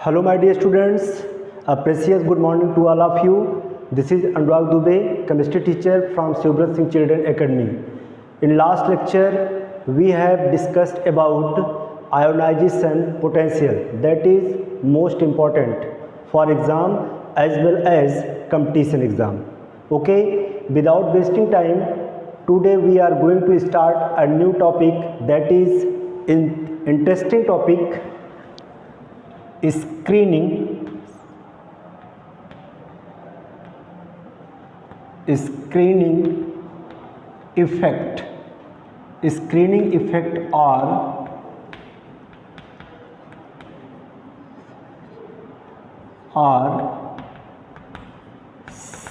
Hello my dear students, a precious good morning to all of you. This is Anurag Dubey, chemistry teacher from Shivbrat Singh Children Academy. In last lecture, we have discussed about ionization potential, that is most important for exam as well as competition exam. Okay, without wasting time, today we are going to start a new topic, that is interesting topic, screening effect or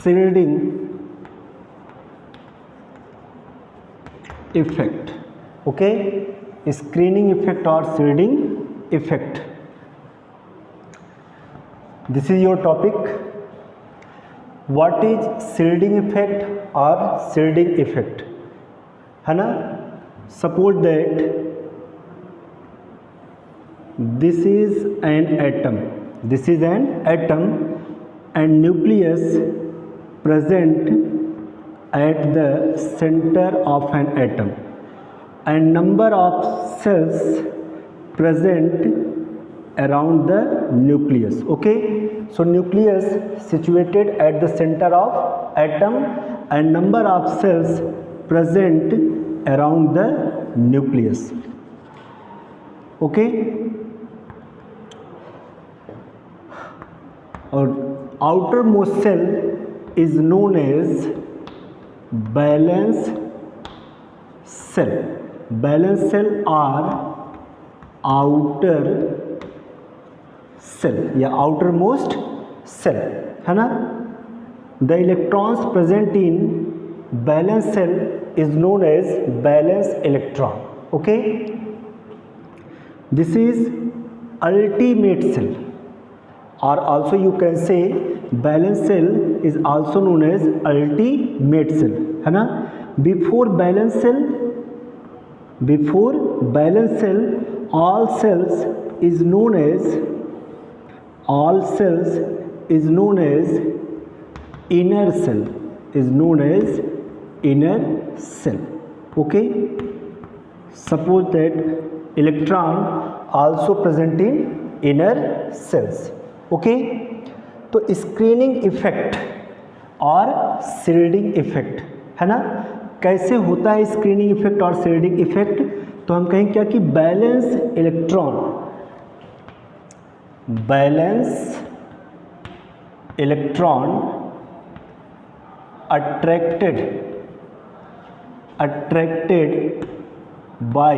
shielding effect. Okay, screening effect or shielding effect. This is your topic. What is shielding effect or shielding effect? है ना? Suppose that this is an atom. This is an atom and nucleus present at the center of an atom and number of cells present around the nucleus. Okay, so nucleus situated at the center of atom and number of cells present around the nucleus. Okay, और outermost cell is known as valence cell. Valence cell are outer cell या outermost cell, है ना? The electrons present in valence cell is known as valence electron. Okay, this is ultimate cell, or also you can say valence cell is also known as ultimate cell, है ना? Before valence cell all cells is known as inner cell. Okay, suppose that electron also present in inner cells. Okay, तो screening effect और shielding effect, है ना? कैसे होता है screening effect और shielding इफेक्ट? तो हम कहें क्या कि valence electron attracted by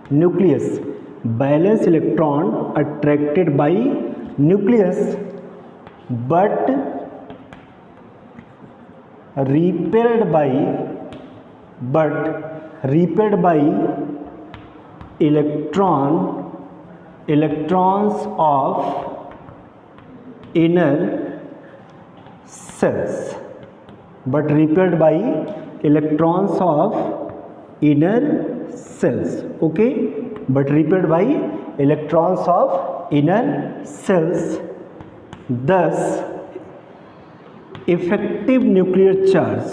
nucleus, valence electron attracted by nucleus but repelled by electrons of inner cells, okay, but repelled by electrons of inner cells. Thus effective nuclear charge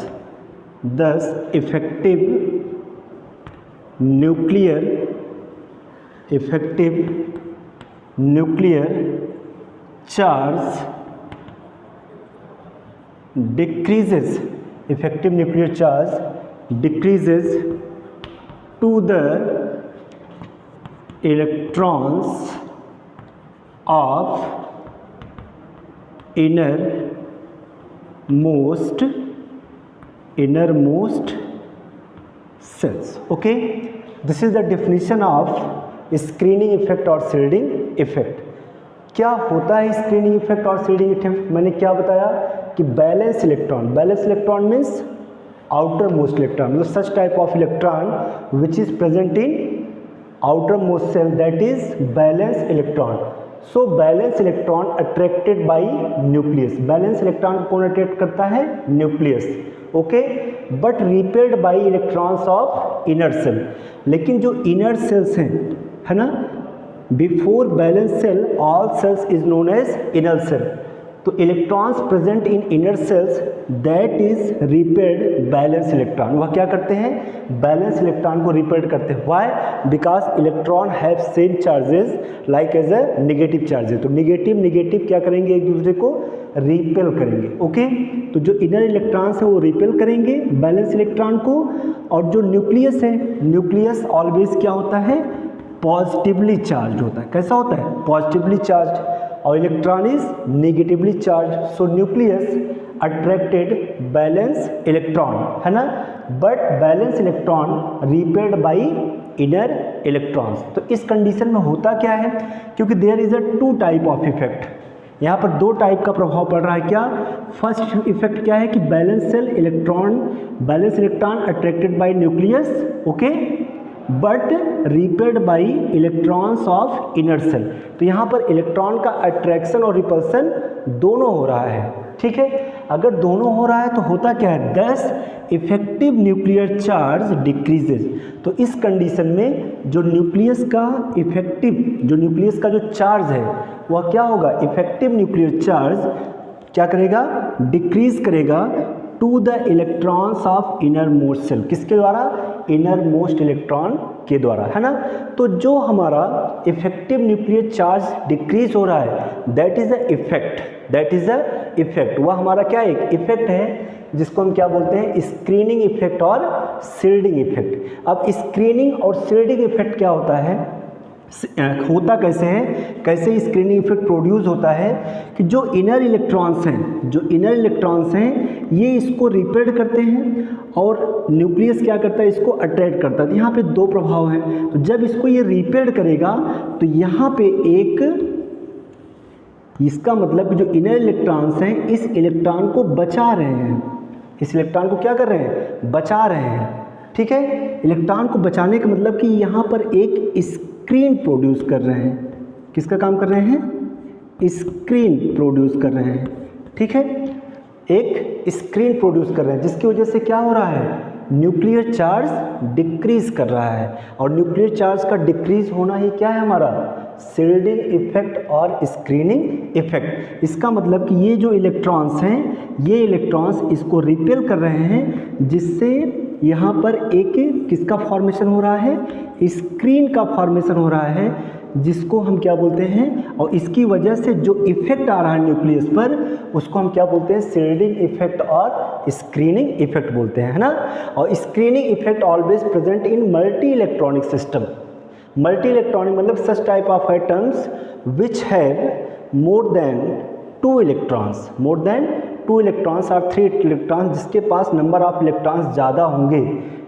decreases to the electrons of innermost cells. Okay, this is the definition of screening effect और shielding effect. क्या होता है screening effect और shielding effect? मैंने क्या बताया कि valence electron means outer most electron, मतलब such type of electron which is present in outer most shell, that is valence electron. So valence electron attracted by nucleus. Valence electron कौन attract करता है? Nucleus. Okay, but repelled by electrons of inner shell. लेकिन जो inner shells हैं, है ना, before valence shell all shells is known as inner shell. तो electrons present in inner shells that is repelled valence electron, वह क्या करते हैं, बैलेंस इलेक्ट्रॉन को रिपेल्ड करते हैं। Why, because electron have same charges like as a negative charges. तो negative negative क्या करेंगे, एक दूसरे को रिपेल करेंगे। ओके, तो जो इनर इलेक्ट्रॉन्स है वो रिपेल करेंगे बैलेंस इलेक्ट्रॉन को, और जो न्यूक्लियस है, न्यूक्लियस ऑलवेज क्या होता है, पॉजिटिवली चार्ज होता है। कैसा होता है, पॉजिटिवली चार्ज, और electron is negatively charge. So nucleus attracted valence electron, है ना, but valence electron repelled by inner electrons. तो इस कंडीशन में होता क्या है, क्योंकि there is a two type of effect, यहाँ पर दो टाइप का प्रभाव पड़ रहा है। क्या, फर्स्ट इफेक्ट क्या है कि valence electron attracted by nucleus, okay, but repelled by electrons of inner shell. तो यहाँ पर इलेक्ट्रॉन का अट्रैक्शन और रिपल्सन दोनों हो रहा है, ठीक है। अगर दोनों हो रहा है तो होता क्या है, दस इफेक्टिव न्यूक्लियर चार्ज डिक्रीजेज। तो इस कंडीशन में जो न्यूक्लियस का जो चार्ज है वह क्या होगा, इफेक्टिव न्यूक्लियर चार्ज क्या करेगा, डिक्रीज करेगा to the electrons of innermost shell. किसके द्वारा, इनर मोस्ट इलेक्ट्रॉन के द्वारा, है ना। तो जो हमारा इफेक्टिव न्यूक्लियर चार्ज डिक्रीज हो रहा है दैट इज अ इफेक्ट, वह हमारा क्या एक इफेक्ट है जिसको हम क्या बोलते हैं, स्क्रीनिंग इफेक्ट और शील्डिंग इफेक्ट। अब स्क्रीनिंग और शील्डिंग इफेक्ट क्या होता है, होता कैसे है, कैसे स्क्रीनिंग इफेक्ट प्रोड्यूस होता है कि जो इनर इलेक्ट्रॉन्स हैं ये इसको रिपेल्ड करते हैं और न्यूक्लियस क्या करता है, इसको अट्रैक्ट करता है। तो यहाँ पे दो प्रभाव हैं। तो जब इसको ये रिपेल्ड करेगा तो यहाँ पे एक, इसका मतलब कि जो इनर इलेक्ट्रॉन्स हैं इस इलेक्ट्रॉन को बचा रहे हैं, इस इलेक्ट्रॉन को क्या कर रहे हैं, बचा रहे हैं, ठीक है। इलेक्ट्रॉन को बचाने का मतलब कि यहाँ पर एक स्क्रीन प्रोड्यूस कर रहे हैं। किसका काम कर रहे हैं, स्क्रीन प्रोड्यूस कर रहे हैं, ठीक है, एक स्क्रीन प्रोड्यूस कर रहे हैं, जिसकी वजह से क्या हो रहा है, न्यूक्लियर चार्ज डिक्रीज कर रहा है। और न्यूक्लियर चार्ज का डिक्रीज होना ही क्या है हमारा, शील्डिंग इफेक्ट और स्क्रीनिंग इफेक्ट। इसका मतलब कि ये जो इलेक्ट्रॉन्स हैं ये इलेक्ट्रॉन्स इसको रिपेल कर रहे हैं, जिससे यहाँ पर एक किसका फॉर्मेशन हो रहा है, स्क्रीन का फॉर्मेशन हो रहा है, जिसको हम क्या बोलते हैं, और इसकी वजह से जो इफेक्ट आ रहा है न्यूक्लियस पर उसको हम क्या बोलते हैं, शील्डिंग इफेक्ट और स्क्रीनिंग इफेक्ट बोलते हैं, है ना। और screening effect always present in multi electronic system. Multi electronic मतलब such type of atoms which have more than two electrons और 3 इलेक्ट्रॉन्स, जिसके पास नंबर ऑफ इलेक्ट्रॉन्स ज़्यादा होंगे,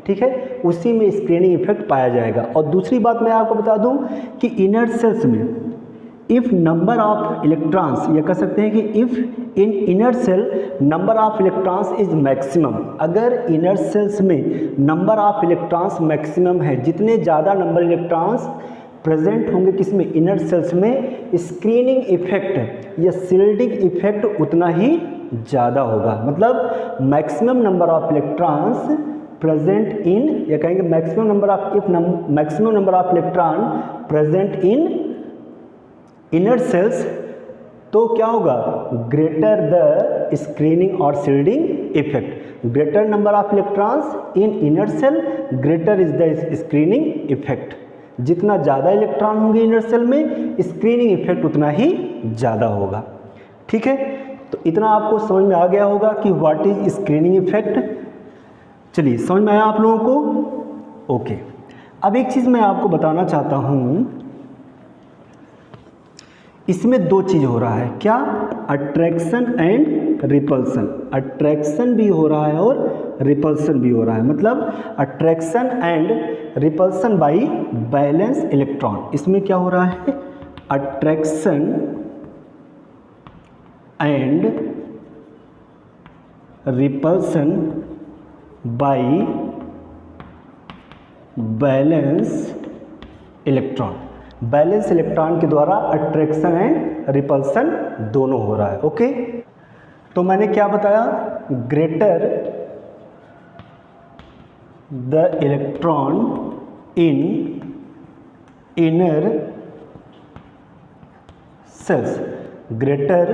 ठीक है, उसी में स्क्रीनिंग इफेक्ट पाया जाएगा। और दूसरी बात मैं आपको बता दूं कि इनर सेल्स में इफ़ नंबर ऑफ इलेक्ट्रॉन्स, या कह सकते हैं कि if in inner shell number of electrons is maximum, अगर इनर सेल्स में नंबर ऑफ इलेक्ट्रॉन्स मैक्सिमम है, जितने ज़्यादा नंबर इलेक्ट्रॉन्स प्रेजेंट होंगे किसमें, इनर सेल्स में, स्क्रीनिंग इफेक्ट या शील्डिंग इफेक्ट उतना ही ज़्यादा होगा। मतलब maximum number of electrons present in, या कहेंगे maximum number of electron present in inner shells, तो क्या होगा, ग्रेटर द स्क्रीनिंग और shielding effect. Greater number of electrons in inner shell, greater is the screening effect. जितना ज़्यादा electron होंगे inner shell में, स्क्रीनिंग इफेक्ट उतना ही ज़्यादा होगा, ठीक है। तो इतना आपको समझ में आ गया होगा कि व्हाट इज स्क्रीनिंग इफेक्ट। चलिए, समझ में आया आप लोगों को, ओके। अब एक चीज़ मैं आपको बताना चाहता हूँ, इसमें दो चीज़ हो रहा है, क्या, अट्रैक्शन एंड रिपल्सन। अट्रैक्शन भी हो रहा है और रिपल्सन भी हो रहा है, मतलब attraction and repulsion by balance electron. इसमें क्या हो रहा है, attraction and repulsion by balance electron. Balance electron के द्वारा अट्रैक्शन एंड रिपल्सन दोनों हो रहा है, ओके। तो मैंने क्या बताया, greater the electron in inner cells, greater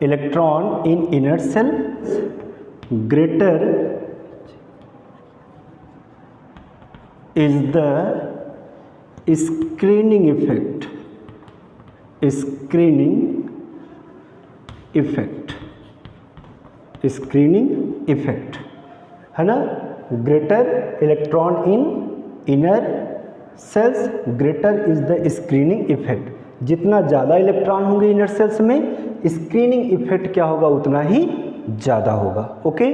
electron in inner cell, greater is the screening effect, screening effect है ना. greater electron in inner cells, greater is the screening effect. जितना ज़्यादा इलेक्ट्रॉन होंगे इनर सेल्स में, screening effect क्या होगा उतना ही ज़्यादा होगा. ओके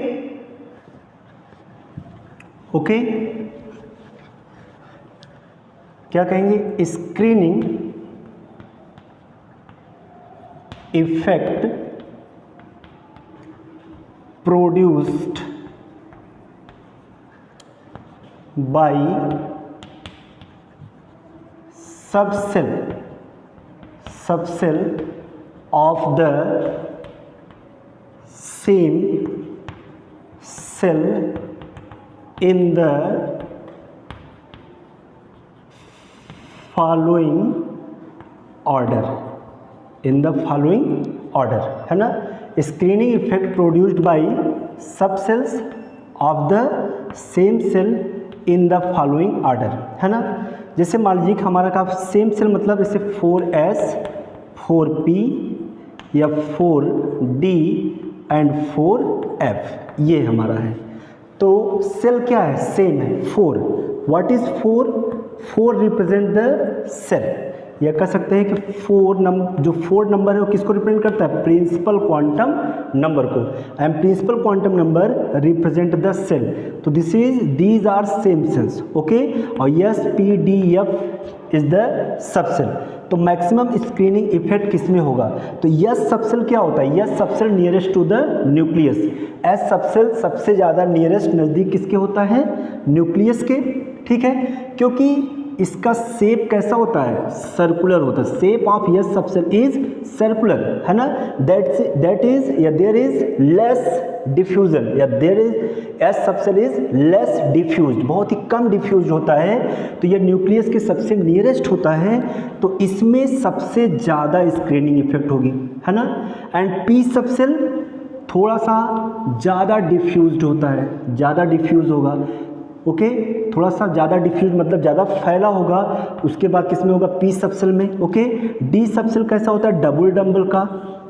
ओके, क्या कहेंगे, screening effect produced bye subcell of the same cell in the following order, है ना. Screening effect produced by subshells of the same shell in the following order, है ना. जैसे मान लीजिए कि हमारा का सेम सेल मतलब जैसे 4s 4p या 4d एंड 4f ये हमारा है. तो सेल क्या है, सेम है 4. What is 4? 4 represent the shell. या कह सकते हैं कि 4 नंबर है वो किसको रिप्रेजेंट करता है, प्रिंसिपल क्वांटम नंबर को. And principal quantum number represent the shell. तो these are same shells. Okay, और s p d f is the subshell. तो मैक्सिमम स्क्रीनिंग इफेक्ट किस में होगा, तो यस सबसेल क्या होता है, s subshell nearest to the nucleus. S subshell सबसे ज़्यादा नियरेस्ट नज़दीक किसके होता है, न्यूक्लियस के. ठीक है, क्योंकि इसका शेप कैसा होता है, सर्कुलर होता है. Shape of S subshell is circular, है ना. दैट इज या देयर इज लेस डिफ्यूजन, या there is S subshell is less diffused, बहुत ही कम डिफ्यूज होता है. तो यह न्यूक्लियस के सबसे नियरेस्ट होता है, तो इसमें सबसे ज़्यादा स्क्रीनिंग इफेक्ट होगी, है ना. एंड पी सबसेल थोड़ा सा ज़्यादा डिफ्यूज्ड होता है, ज़्यादा डिफ्यूज होगा. ओके, थोड़ा सा ज़्यादा डिफ्यूज मतलब ज़्यादा फैला होगा. उसके बाद किस में होगा, पी सबसेल में. ओके, डी सबसेल कैसा होता है, डबल डम्बल का,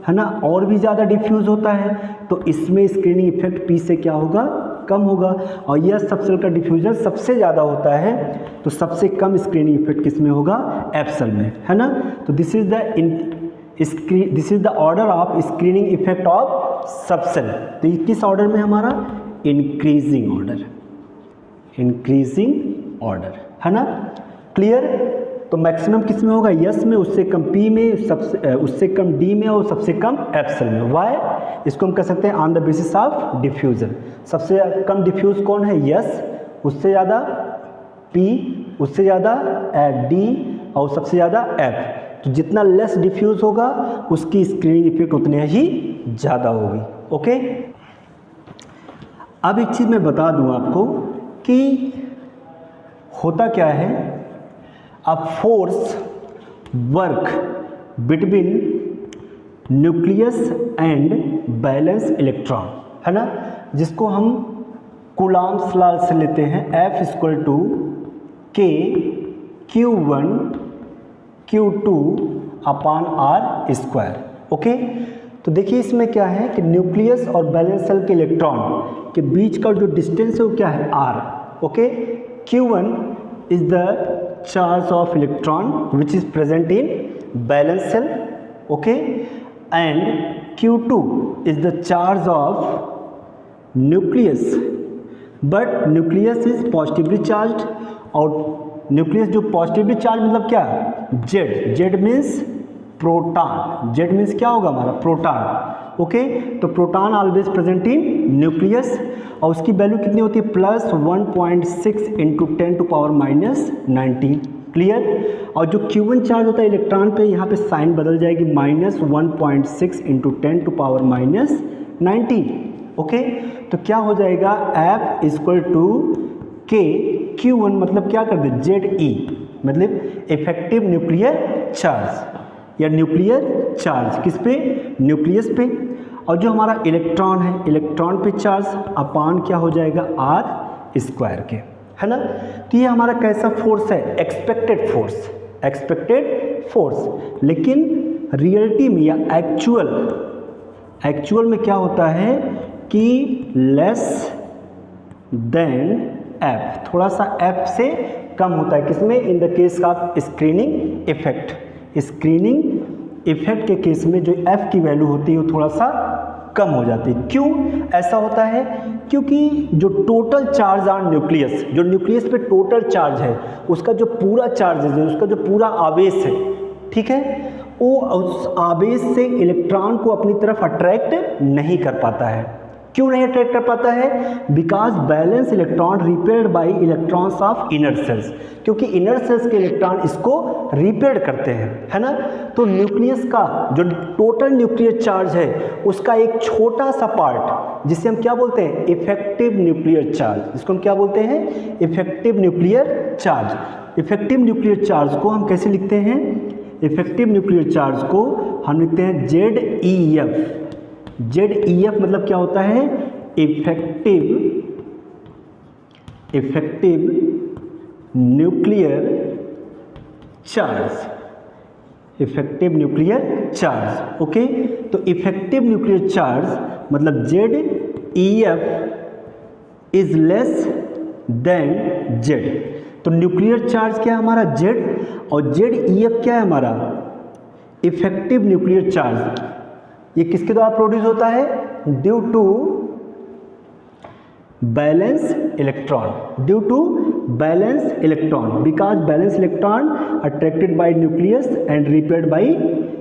है ना, और भी ज़्यादा डिफ्यूज होता है. तो इसमें स्क्रीनिंग इफेक्ट पी से क्या होगा, कम होगा. और यह सबसेल का डिफ्यूजन सबसे ज़्यादा होता है, तो सबसे कम स्क्रीनिंग इफेक्ट किस में होगा, एफ सेल में, है ना. तो this is the order of screening effect of subshell. तो ये किस ऑर्डर में हमारा, इंक्रीजिंग ऑर्डर, है ना. क्लियर. तो मैक्सिमम किस में होगा, यस में, उससे कम पी में, उससे कम डी में और सबसे कम एफ सेल में. वाई, इसको हम कह सकते हैं on the basis of diffusion. सबसे कम डिफ्यूज कौन है, यस, उससे ज़्यादा पी, उससे ज़्यादा डी और सबसे ज़्यादा एफ. तो जितना लेस डिफ्यूज होगा उसकी स्क्रीनिंग इफेक्ट उतने ही ज़्यादा होगी. ओके, अब एक चीज़ मैं बता दूं आपको कि होता क्या है, अब force work between nucleus and balance electron, है ना, जिसको हम कूलॉम्स लॉ से लेते हैं. F इक्वल टू के Q1 Q2 upon R square. Okay, तो देखिए इसमें क्या है कि न्यूक्लियस और बैलेंस सेल के इलेक्ट्रॉन के बीच का जो डिस्टेंस है वो क्या है, R. Okay, Q1 is the charge of electron which is present in valence shell. Okay, and Q2 is the charge of nucleus, but nucleus is positively charge. और nucleus जो पॉजिटिवली चार्ज मतलब क्या, Z means proton. Z means क्या होगा हमारा, proton. Okay, तो proton always present in nucleus, और उसकी वैल्यू कितनी होती है, +1.6 इंटू 10⁻⁹. क्लियर. और जो Q1 चार्ज होता है इलेक्ट्रॉन पे, यहाँ पे साइन बदल जाएगी, -1.6 इंटू 10⁻⁹. ओके, तो क्या हो जाएगा, F इक्वल टू के Q1 मतलब क्या कर दे, ZE मतलब इफेक्टिव न्यूक्लियर चार्ज. या न्यूक्लियर चार्ज, किस पे, न्यूक्लियस पे। और जो हमारा इलेक्ट्रॉन है, इलेक्ट्रॉन पे चार्ज अपान क्या हो जाएगा, आर स्क्वायर के, है ना। तो ये हमारा कैसा फोर्स है, एक्सपेक्टेड फोर्स, एक्सपेक्टेड फोर्स। लेकिन रियलिटी में या एक्चुअल में क्या होता है कि लेस देन एफ, थोड़ा सा एफ से कम होता है, किसमें, in the case of screening effect. Screening effect के केस में जो एफ की वैल्यू होती है वो थोड़ा सा कम हो जाती है। क्यों ऐसा होता है, क्योंकि जो टोटल चार्ज ऑन न्यूक्लियस, जो न्यूक्लियस पे टोटल चार्ज है, उसका जो पूरा चार्ज है, उसका जो पूरा आवेश है, ठीक है, वो उस आवेश से इलेक्ट्रॉन को अपनी तरफ अट्रैक्ट नहीं कर पाता है। क्यों नहीं अट्रैक्ट कर पाता है, because valence electron repelled by electrons of inner shells, क्योंकि इनर सेल्स के इलेक्ट्रॉन इसको रिपेयर करते हैं, है ना। तो न्यूक्लियस का जो टोटल न्यूक्लियर चार्ज है उसका एक छोटा सा पार्ट, जिसे हम क्या बोलते हैं, इफेक्टिव न्यूक्लियर चार्ज, जिसको हम क्या बोलते हैं, effective nuclear charge. Effective nuclear charge को हम कैसे लिखते हैं, इफेक्टिव न्यूक्लियर चार्ज को हम लिखते हैं ZEF। ZEF मतलब क्या होता है, effective nuclear charge, effective nuclear charge. Okay, तो इफेक्टिव न्यूक्लियर चार्ज मतलब ZEF is less than Z। तो न्यूक्लियर चार्ज क्या है हमारा, Z, और ZEF क्या है हमारा, इफेक्टिव न्यूक्लियर चार्ज। ये किसके द्वारा प्रोड्यूस होता है, due to valence electron, due to valence electron, because valence electron attracted by nucleus and repelled by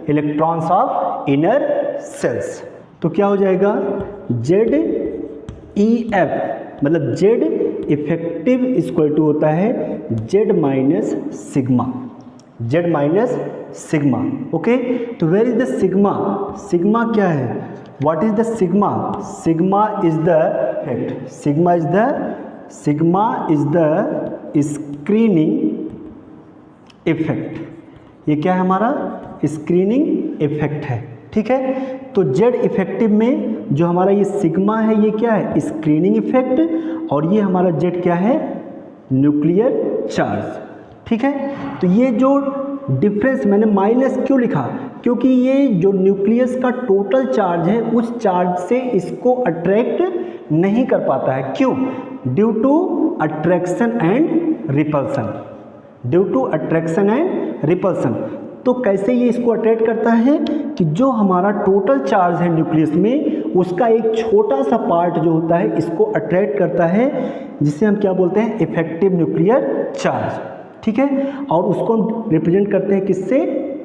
electrons of inner shells. तो क्या हो जाएगा, ZEF मतलब Z इफेक्टिव इक्वल टू होता है Z minus sigma, Z minus sigma. Okay, तो where is the sigma, sigma क्या है, what is the sigma, sigma is the effect, sigma is the screening effect. ये क्या है हमारा, स्क्रीनिंग इफेक्ट है, ठीक है। तो Z इफेक्टिव में जो हमारा ये सिग्मा है, ये क्या है, स्क्रीनिंग इफेक्ट, और ये हमारा Z क्या है, न्यूक्लियर चार्ज, ठीक है। तो ये जो डिफरेंस मैंने माइनस क्यों लिखा, क्योंकि ये जो न्यूक्लियस का टोटल चार्ज है उस चार्ज से इसको अट्रैक्ट नहीं कर पाता है। क्यों, due to attraction and repulsion, due to attraction and repulsion. तो कैसे ये इसको अट्रैक्ट करता है कि जो हमारा टोटल चार्ज है न्यूक्लियस में, उसका एक छोटा सा पार्ट जो होता है इसको अट्रैक्ट करता है, जिसे हम क्या बोलते हैं, इफेक्टिव न्यूक्लियर चार्ज, ठीक है। और उसको हम रिप्रेजेंट करते हैं किससे,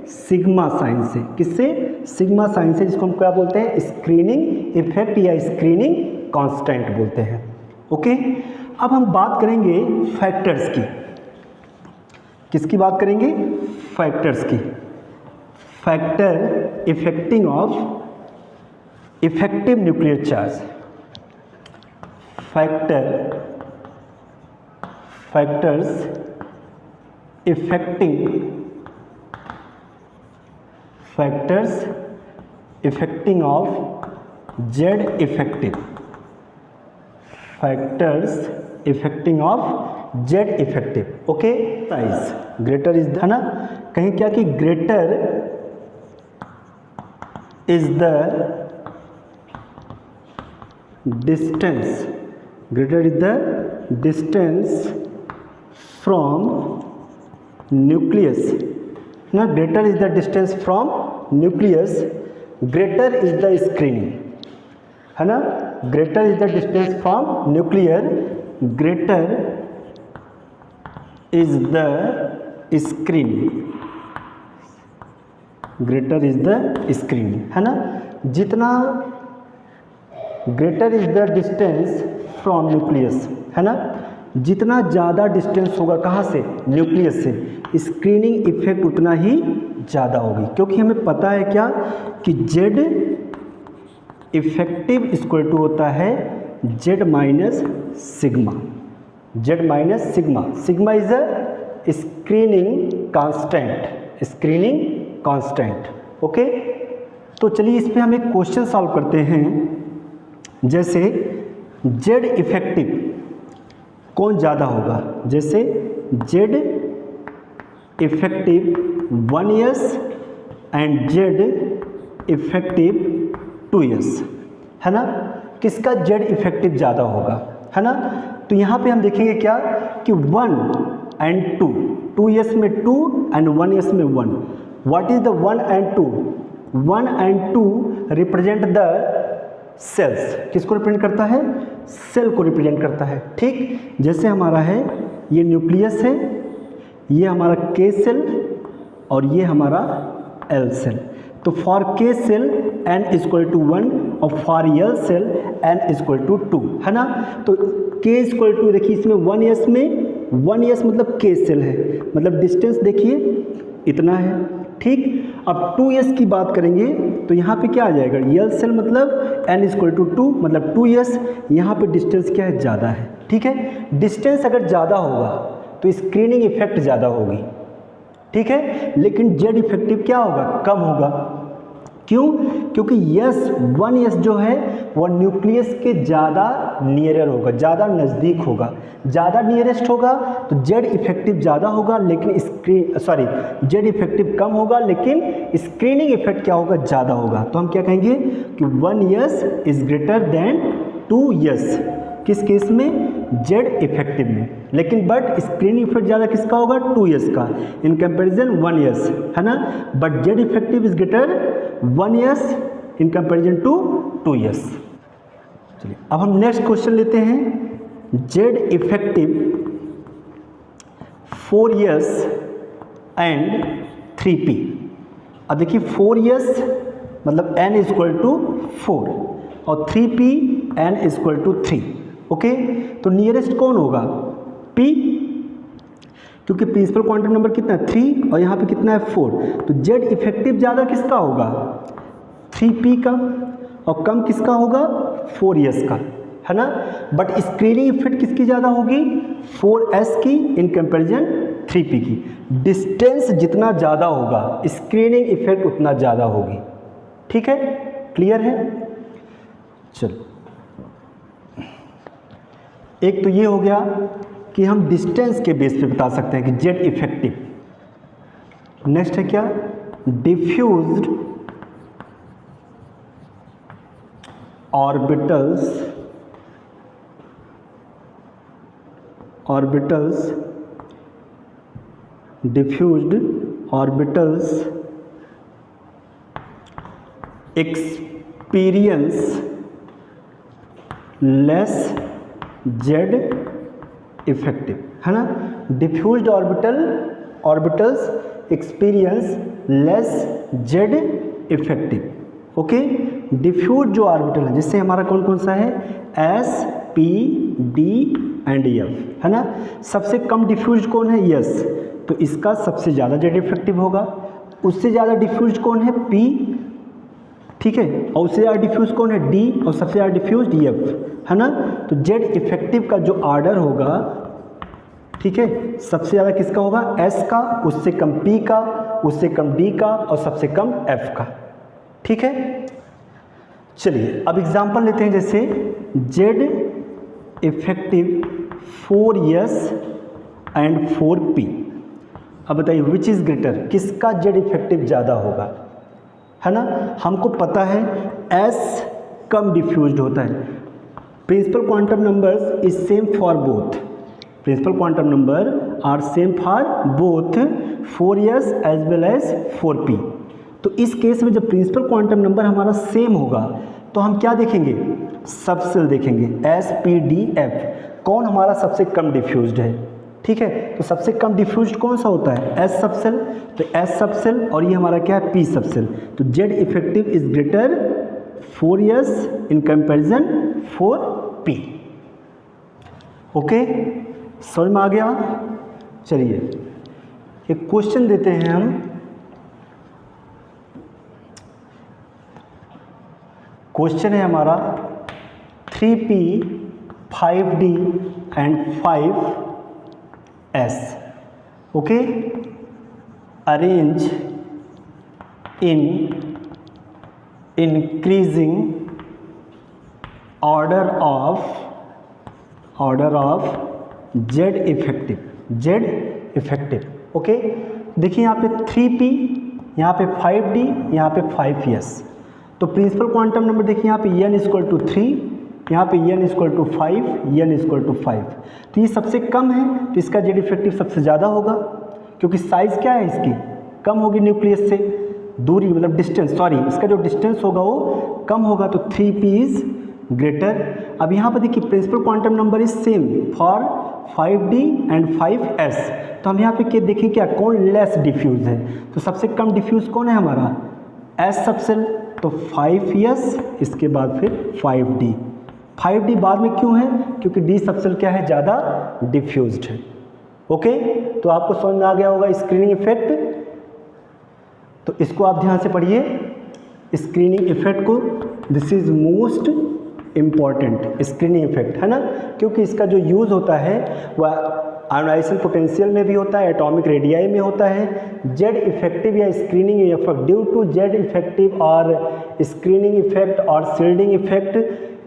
सिग्मा साइन से, किससे, सिग्मा साइन से, जिसको हम क्या बोलते हैं, स्क्रीनिंग इफेक्ट या स्क्रीनिंग कांस्टेंट बोलते हैं। ओके, अब हम बात करेंगे फैक्टर्स की, किसकी बात करेंगे, फैक्टर्स की। Factor affecting of effective nuclear charge, factors affecting of Z effective, factors affecting of Z effective. Okay, size greater is the ना, कहीं क्या कि greater is the distance, greater is the distance from nucleus ना, greater is the distance from nucleus, greater is the screening, है ना, greater is the distance from nuclear, greater is the screening, greater is the screening, है ना। जितना greater is the distance from nucleus, है ना, जितना ज़्यादा डिस्टेंस होगा कहाँ से, न्यूक्लियस से, स्क्रीनिंग इफेक्ट उतना ही ज़्यादा होगी। क्योंकि हमें पता है क्या कि Z इफेक्टिव इक्वल टू होता है Z minus sigma, Z minus sigma, sigma is a screening constant, screening constant. Okay, तो चलिए इस पे हम एक क्वेश्चन सॉल्व करते हैं। जैसे जेड इफेक्टिव कौन ज़्यादा होगा, जैसे Z effective 1 years and Z effective 2 years, है ना, किसका जेड इफेक्टिव ज़्यादा होगा, है ना। तो यहाँ पे हम देखेंगे क्या कि 1 एंड 2, 2 ईयर्स में 2 एंड 1 ईयर्स में 1। What is the 1 and 2? 1 and 2 represent the shells. किसको रिप्रेजेंट करता है? सेल को रिप्रेजेंट करता है। ठीक, जैसे हमारा है ये न्यूक्लियस है, ये हमारा के सेल और ये हमारा एल सेल। तो for K shell n equal to 1 और for L shell n equal to 2, है ना। तो k इक्वल टू, देखिए इसमें 1 ईयर्स में 1 ईयर्स मतलब के सेल है, मतलब डिस्टेंस देखिए इतना है। ठीक, अब 2 ईयर्स की बात करेंगे तो यहाँ पे क्या आ जाएगा, एल सेल मतलब n इक्वल टू 2 मतलब 2 ईयर्स। यहाँ पे डिस्टेंस क्या है, ज़्यादा है। ठीक है, डिस्टेंस अगर ज़्यादा होगा तो स्क्रीनिंग इफेक्ट ज़्यादा होगी। ठीक है, लेकिन जेड इफेक्टिव क्या होगा, कम होगा। क्यों? क्योंकि यस 1 यस जो है वो न्यूक्लियस के ज़्यादा नियरर होगा, ज़्यादा नज़दीक होगा, ज़्यादा नियरेस्ट होगा, तो जेड इफेक्टिव ज़्यादा होगा लेकिन जेड इफेक्टिव कम होगा लेकिन स्क्रीनिंग इफेक्ट क्या होगा, ज़्यादा होगा। तो हम क्या कहेंगे कि 1 yes is greater than 2 yes, किस केस में, जेड इफेक्टिव में। लेकिन बट स्क्रीनिंग इफेक्ट ज़्यादा किसका होगा, 2 ईयर्स का इन कंपैरिजन 1 ईयर्स, है ना। But Z effective is greater 1 s in comparison to 2 s. चलिए अब हम नेक्स्ट क्वेश्चन लेते हैं। Z effective 4 s and 3p। अब देखिए 4 ईयर्स मतलब n इक्वल टू 4 और 3p n equal to 3। Okay, तो नियरेस्ट कौन होगा, p, क्योंकि प्रिंसिपल क्वांटम नंबर कितना है 3 और यहाँ पे कितना है 4। तो जेड इफेक्टिव ज़्यादा किसका होगा, 3p का, और कम किसका होगा, 4 ईयर्स का, है ना। बट स्क्रीनिंग इफेक्ट किसकी ज़्यादा होगी, 4s की इन कंपैरिजन 3p की। डिस्टेंस जितना ज़्यादा होगा स्क्रीनिंग इफेक्ट उतना ज़्यादा होगी। ठीक है, क्लियर है। चलो, एक तो ये हो गया कि हम डिस्टेंस के बेस पे बता सकते हैं कि जेड इफेक्टिव। नेक्स्ट है क्या, diffused orbitals experience less Z effective, है ना। Diffused orbitals experience less Z effective. Okay, diffuse जो ऑर्बिटल है जिससे हमारा कौन कौन सा है, S, P, D and F, है ना। सबसे कम डिफ्यूज कौन है, यस, तो इसका सबसे ज़्यादा जेड इफेक्टिव होगा। उससे ज़्यादा डिफ्यूज कौन है, पी, ठीक है, और उससे ज़्यादा डिफ्यूज कौन है, डी, और सबसे ज़्यादा डिफ्यूज एफ, है ना। तो जेड इफेक्टिव का जो ऑर्डर होगा, ठीक है, सबसे ज़्यादा किसका होगा, एस का, उससे कम पी का, उससे कम डी का और सबसे कम एफ का। ठीक है, चलिए अब एग्जांपल लेते हैं। जैसे Z effective 4 s and 4p। अब बताइए विच इज़ ग्रेटर, किसका जेड इफेक्टिव ज़्यादा होगा, है ना। हमको पता है एस कम डिफ्यूज्ड होता है। Principal quantum numbers is same for both, principal quantum number are same for both 4 s as well as 4p। तो इस केस में जब प्रिंसिपल क्वांटम नंबर हमारा सेम होगा तो हम क्या देखेंगे, सब सेल देखेंगे, एस, पी, डी, एफ, कौन हमारा सबसे कम डिफ्यूज्ड है। ठीक है, तो सबसे कम डिफ्यूज्ड कौन सा होता है, एस सब सेल, तो एस सब सेल और ये हमारा क्या है, पी सब सेल। तो Z effective is greater 4 years in comparison 4p। Okay, समझ में आ गया। चलिए एक क्वेश्चन देते हैं हम। क्वेश्चन है हमारा 3p 5d and 5s। Okay, arrange in increasing order of Z effective. Okay, देखिए यहाँ पे 3p, यहाँ पे 5d, यहाँ पे 5s। तो प्रिंसिपल क्वांटम नंबर देखिए यहाँ पे n = 3, यहाँ पे n = 5, n = 5। तो ये सबसे कम है, तो इसका जेड इफेक्टिव सबसे ज़्यादा होगा, क्योंकि साइज़ क्या है इसकी, कम होगी न्यूक्लियस से, दूरी मतलब डिस्टेंस, सॉरी इसका जो डिस्टेंस होगा वो कम होगा, तो 3p इज़ ग्रेटर। अब यहाँ पर देखिए principal quantum number is same for 5d and 5s। तो हम यहाँ पे देखें क्या, कौन लेस डिफ्यूज है, तो सबसे कम डिफ्यूज कौन है हमारा, s सबसेल, तो 5s, इसके बाद फिर 5d। 5d बाद में क्यों है, क्योंकि d सबसेल क्या है, ज़्यादा डिफ्यूज्ड है। ओके, तो आपको समझ में आ गया होगा स्क्रीनिंग इफेक्ट। तो इसको आप ध्यान से पढ़िए, स्क्रीनिंग इफेक्ट को, this is most important screening effect, है ना, क्योंकि इसका जो यूज़ होता है वह आयोनाइजेशन पोटेंशियल में भी होता है, एटॉमिक रेडियाई में होता है। जेड इफेक्टिव या screening effect, due to Z effective और स्क्रीनिंग इफेक्ट और शील्डिंग इफेक्ट,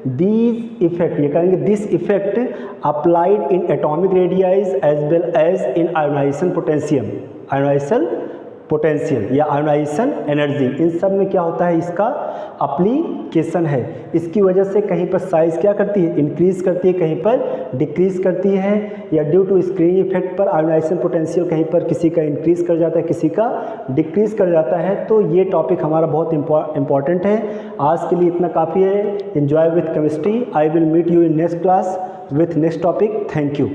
दीज इफेक्ट, ये कहेंगे this effect applied in atomic radii as well as in ionization potential या आयोनाइजेशन एनर्जी, इन सब में क्या होता है, इसका अप्लीकेशन है। इसकी वजह से कहीं पर साइज क्या करती है, इंक्रीज करती है, कहीं पर डिक्रीज करती है, या ड्यू टू स्क्रीनिंग इफेक्ट पर आयोनाइजेशन पोटेंशियल कहीं पर किसी का इंक्रीज कर जाता है, किसी का डिक्रीज कर जाता है। तो ये टॉपिक हमारा बहुत इंपॉर्टेंट है। आज के लिए इतना काफ़ी है। Enjoy with chemistry. I will meet you in next class with next topic. Thank you.